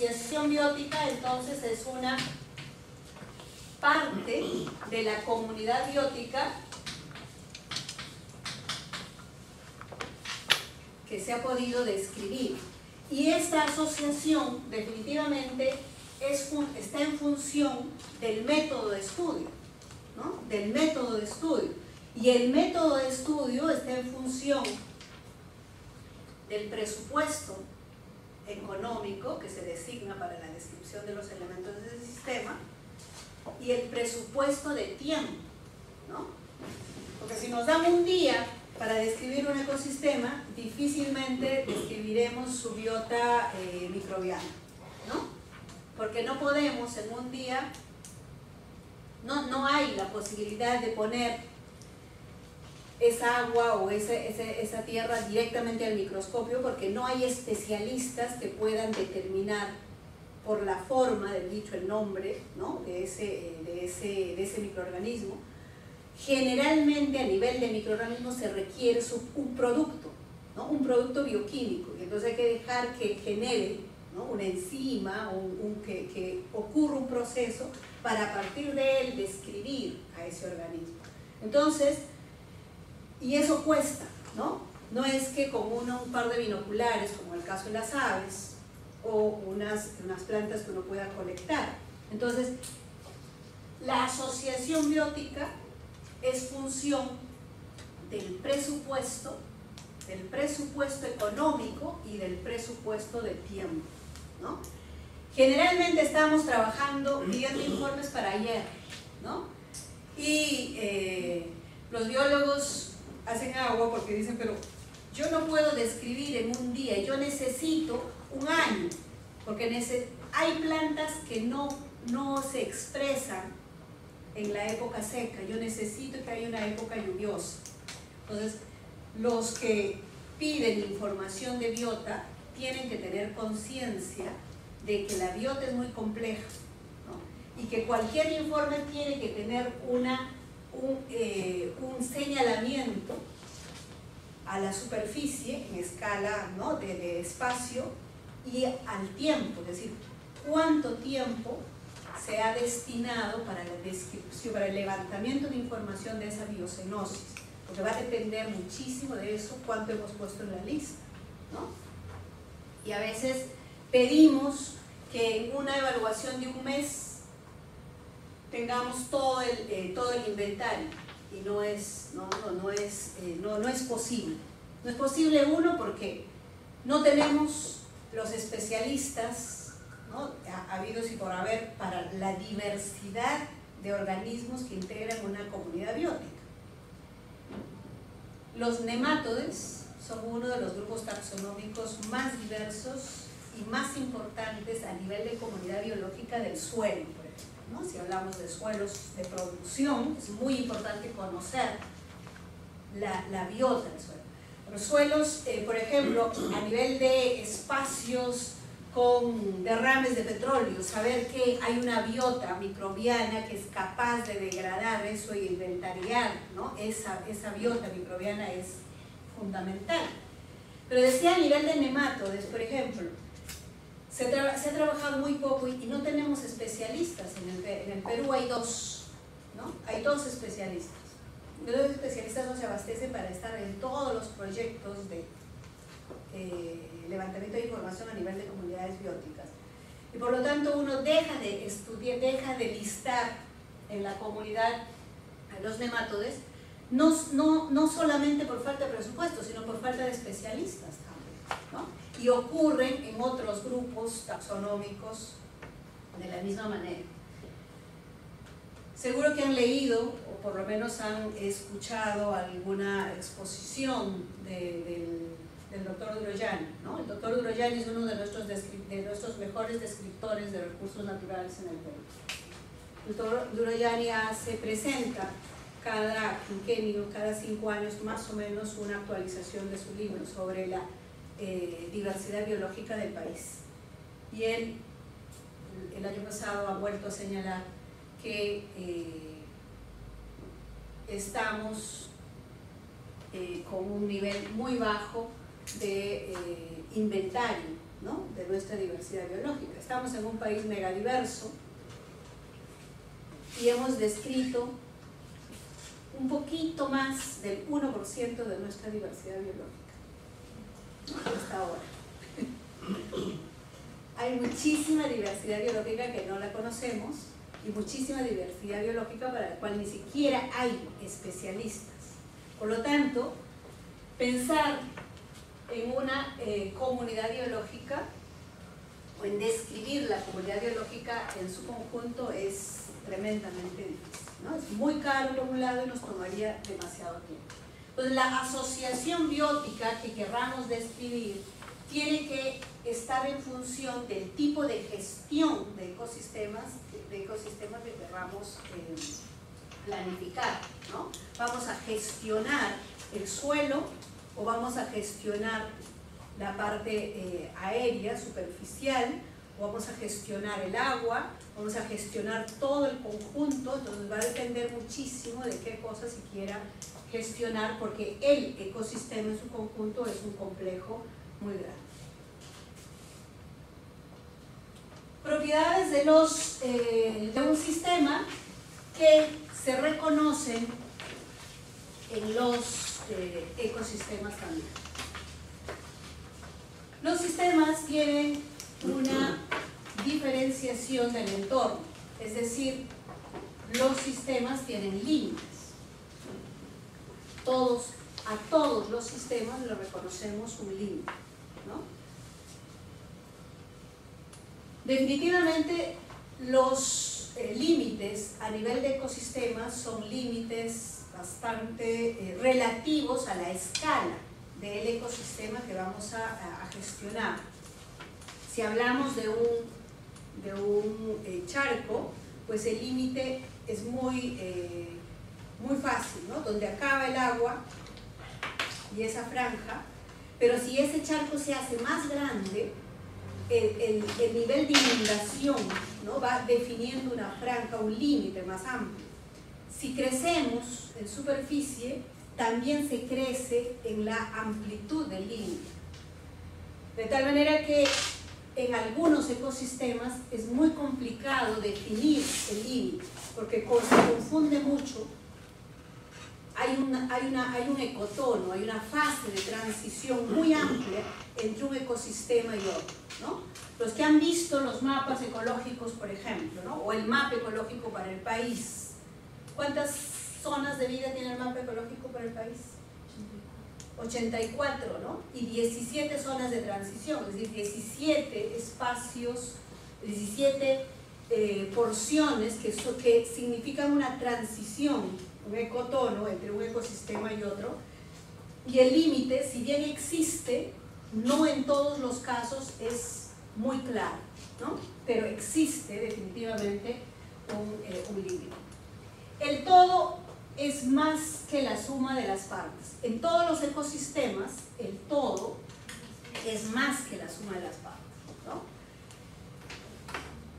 asociación biótica entonces es una parte de la comunidad biótica que se ha podido describir. Y esta asociación definitivamente está en función del método de estudio, ¿no? Del método de estudio. Y el método de estudio está en función del presupuesto económico que se designa para la descripción de los elementos del sistema y el presupuesto de tiempo, ¿no? Porque si nos dan un día para describir un ecosistema, difícilmente describiremos su biota microbiana, ¿no? Porque no podemos en un día, no hay la posibilidad de poner esa agua o esa tierra directamente al microscopio, porque no hay especialistas que puedan determinar por la forma del dicho el nombre, ¿no? de ese microorganismo. Generalmente a nivel de microorganismo se requiere un producto, ¿no? Un producto bioquímico, y entonces hay que dejar que genere, ¿no? Una enzima, que ocurra un proceso para a partir de él describir a ese organismo. Entonces, y eso cuesta, ¿no? No es que con un par de binoculares, como el caso de las aves, o unas plantas que uno pueda colectar. Entonces, la asociación biótica es función del presupuesto económico y del presupuesto de tiempo, ¿no? Generalmente estamos trabajando pidiendo informes para ayer, ¿no? Y los biólogos hacen agua porque dicen, pero yo no puedo describir en un día, yo necesito un año, porque hay plantas que no se expresan en la época seca, yo necesito que haya una época lluviosa. Entonces, los que piden información de biota tienen que tener conciencia de que la biota es muy compleja, ¿no? Y que cualquier informe tiene que tener un señalamiento a la superficie en escala, ¿no? de espacio y al tiempo, es decir, cuánto tiempo se ha destinado para la descripción, para el levantamiento de información de esa biocenosis, porque va a depender muchísimo de eso cuánto hemos puesto en la lista, ¿no? Y a veces pedimos que en una evaluación de un mes tengamos todo el inventario, y no es posible. No es posible, uno, porque no tenemos los especialistas, ¿no? habidos y por haber para la diversidad de organismos que integran una comunidad biótica. Los nemátodes son uno de los grupos taxonómicos más diversos y más importantes a nivel de comunidad biológica del suelo, por ejemplo, ¿no? Si hablamos de suelos de producción, es muy importante conocer la biota del suelo. Los suelos, por ejemplo, a nivel de espacios con derrames de petróleo, saber que hay una biota microbiana que es capaz de degradar eso y inventariar, ¿no? esa biota microbiana es fundamental. Pero decía a nivel de nemátodes, por ejemplo, se ha trabajado muy poco y no tenemos especialistas. En el Perú hay dos, ¿no? Hay dos especialistas. Los especialistas no se abastecen para estar en todos los proyectos de levantamiento de información a nivel de comunidades bióticas. Y por lo tanto uno deja de estudiar, deja de listar en la comunidad a los nemátodes, no solamente por falta de presupuesto, sino por falta de especialistas también, ¿no? Y ocurren en otros grupos taxonómicos de la misma manera. Seguro que han leído, o por lo menos han escuchado alguna exposición del doctor Duroyani, ¿no? El doctor Duroyani es uno de nuestros mejores descriptores de recursos naturales en el Perú. El doctor Duroyani presenta cada quinquenio, cada 5 años más o menos, una actualización de su libro sobre la diversidad biológica del país. Y él, el año pasado, ha vuelto a señalar que estamos con un nivel muy bajo de inventario ¿no?, de nuestra diversidad biológica. Estamos en un país megadiverso y hemos descrito un poquito más del 1% de nuestra diversidad biológica, ¿no?, hasta ahora. Hay muchísima diversidad biológica que no la conocemos y muchísima diversidad biológica para la cual ni siquiera hay especialistas. Por lo tanto, pensar en una comunidad biológica o en describir la comunidad biológica en su conjunto es tremendamente difícil, ¿no? Es muy caro por un lado y nos tomaría demasiado tiempo. Entonces, la asociación biótica que querramos describir tiene que estar en función del tipo de gestión de ecosistemas que querramos planificar, ¿no? Vamos a gestionar el suelo o vamos a gestionar la parte aérea, superficial, o vamos a gestionar el agua, vamos a gestionar todo el conjunto. Entonces va a depender muchísimo de qué cosa se quiera gestionar, porque el ecosistema en su conjunto es un complejo muy grande. Propiedades de un sistema que se reconocen en los ecosistemas también. Los sistemas tienen una diferenciación del entorno, es decir, los sistemas tienen límites. A todos los sistemas le reconocemos un límite, ¿no? Definitivamente los límites a nivel de ecosistemas son límites bastante relativos a la escala del ecosistema que vamos a gestionar. Si hablamos de un charco, pues el límite es muy fácil, ¿no? Donde acaba el agua y esa franja, pero si ese charco se hace más grande, el nivel de inundación, ¿no?, va definiendo una franja, un límite más amplio. Si crecemos en superficie, también se crece en la amplitud del límite. De tal manera que en algunos ecosistemas es muy complicado definir el límite, porque se confunde mucho. Hay un ecotono, hay una fase de transición muy amplia entre un ecosistema y otro, ¿no? Los que han visto los mapas ecológicos, por ejemplo, ¿no?, o el mapa ecológico para el país, ¿cuántas zonas de vida tiene el mapa ecológico para el país? 84, ¿no? Y 17 zonas de transición, es decir, 17 espacios, 17 porciones que significan una transición, un ecotono entre un ecosistema y otro. Y el límite, si bien existe, no en todos los casos es muy claro, ¿no?, pero existe definitivamente un límite. El todo es más que la suma de las partes. En todos los ecosistemas, el todo es más que la suma de las partes, ¿no?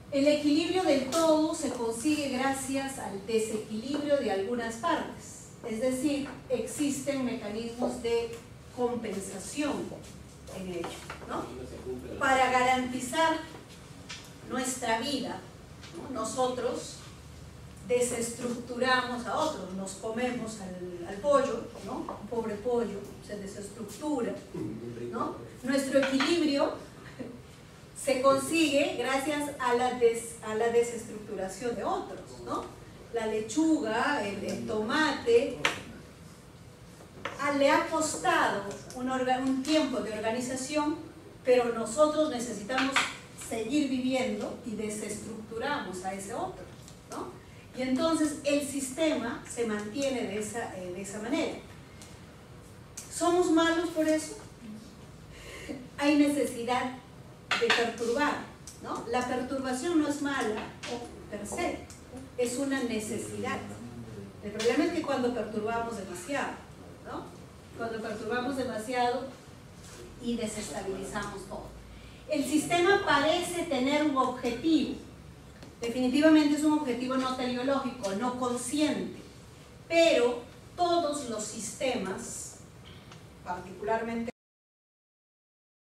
El equilibrio del todo se consigue gracias al desequilibrio de algunas partes. Es decir, existen mecanismos de compensación en ello, ¿no? Para garantizar nuestra vida, ¿no? Nosotros desestructuramos a otros, nos comemos al pollo, ¿no? Un pobre pollo se desestructura, ¿no? Nuestro equilibrio se consigue gracias a la desestructuración de otros, ¿no? La lechuga, el tomate, le ha costado un tiempo de organización, pero nosotros necesitamos seguir viviendo y desestructuramos a ese otro, ¿no? Y entonces el sistema se mantiene de esa manera. ¿Somos malos por eso? Hay necesidad de perturbar, ¿no? La perturbación no es mala per se, es una necesidad. El problema es que cuando perturbamos demasiado, ¿no? Cuando perturbamos demasiado y desestabilizamos todo. El sistema parece tener un objetivo. Definitivamente es un objetivo no teleológico, no consciente, pero todos los sistemas, particularmente